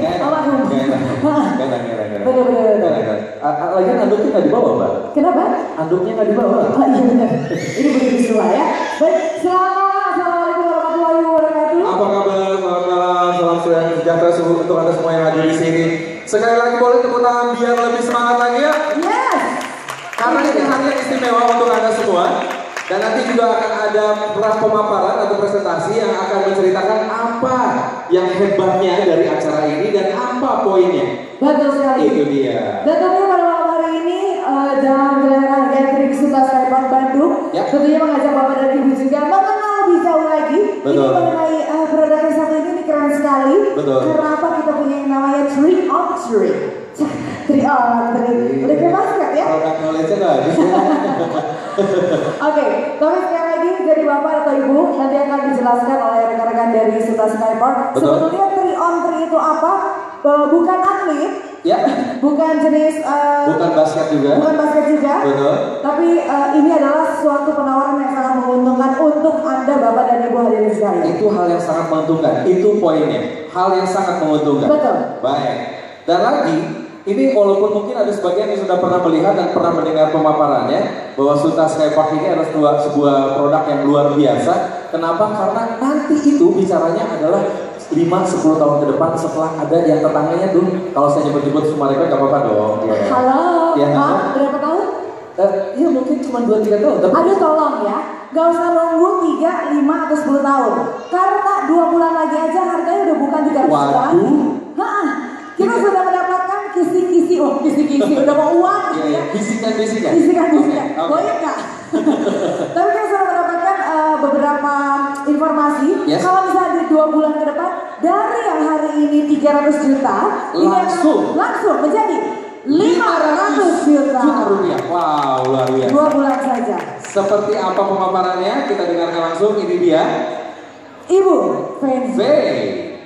Almarhum. Bener. Lagi anduknya nggak dibawa, Mbak? Kenapa? Anduknya nggak dibawa. Oh iya benar. Ini begitu semua ya. Baik, assalamualaikum warahmatullahi wabarakatuh. Apa kabar? Selamat malam, salam sejahtera untuk anda semua yang hadir di sini. Sekali lagi boleh tepuk tangan biar lebih semangat lagi ya. Yes. Karena ini hari yang istimewa untuk anda semua. Dan nanti juga akan ada pemaparan atau presentasi yang akan menceritakan apa yang hebatnya dari acara ini dan apa poinnya. Betul sekali. Itu dia. Dan tentunya pada malam hari ini dalam gelaran Gathering Suta Skypark Bandung, tentunya mengajak Bapak dan Ibu juga mengenal lebih jauh lagi. Betul. Ini mengenai produk yang satu ini keren sekali. Betul. Karena apa kita punya yang namanya 3 on 3. 3 on 3. Udah kayak basket ya? Produk knowledge-nya nggak habis ya. Oke, tapi sekali lagi dari Bapak atau Ibu nanti akan dijelaskan oleh rekan-rekan dari Suta Skypark. Sebetulnya 3 on 3 itu apa? Bukan atlet, Ya. bukan jenis Bukan basket juga. bukan basket juga. Betul. Tapi ini adalah suatu penawaran yang sangat menguntungkan untuk Anda Bapak dan Ibu hadirin sekalian. Itu hal yang sangat menguntungkan. Itu poinnya. Hal yang sangat menguntungkan. Betul. Baik. Dan lagi, ini walaupun mungkin ada sebagian yang sudah pernah melihat dan pernah mendengar pemaparannya bahwa Suta Skypark ini adalah sebuah produk yang luar biasa. Kenapa? Karena nanti itu bicaranya adalah 5-10 tahun ke depan setelah ada yang tetangganya tuh. Kalau saya nyebut-nyebut semua mereka gak apa-apa dong. Ya. Halo, Ya, Pak, berapa tahun? Ya mungkin cuma 2-3 tahun. Tapi Aduh tolong ya, gak usah nunggu 3, 5, atau 10 tahun. Karena 2 bulan lagi aja harganya udah bukan 300 juta lagi. Waduh. Kita sudah mendapatkan kisi-kisi, udah mau uang gitu ya. Bisikan. Bisikan. Oke. Goyang gak? Tapi kita sudah mendapatkan beberapa informasi. Yes. Kalau misalnya di 2 bulan ke depan, dari yang hari ini 300 juta, langsung menjadi 500 juta rupiah. Wow, luar biasa. 2 bulan saja. Seperti apa pemaparannya? Kita dengarkan langsung. Ini dia. Ibu Fenzi. Faye.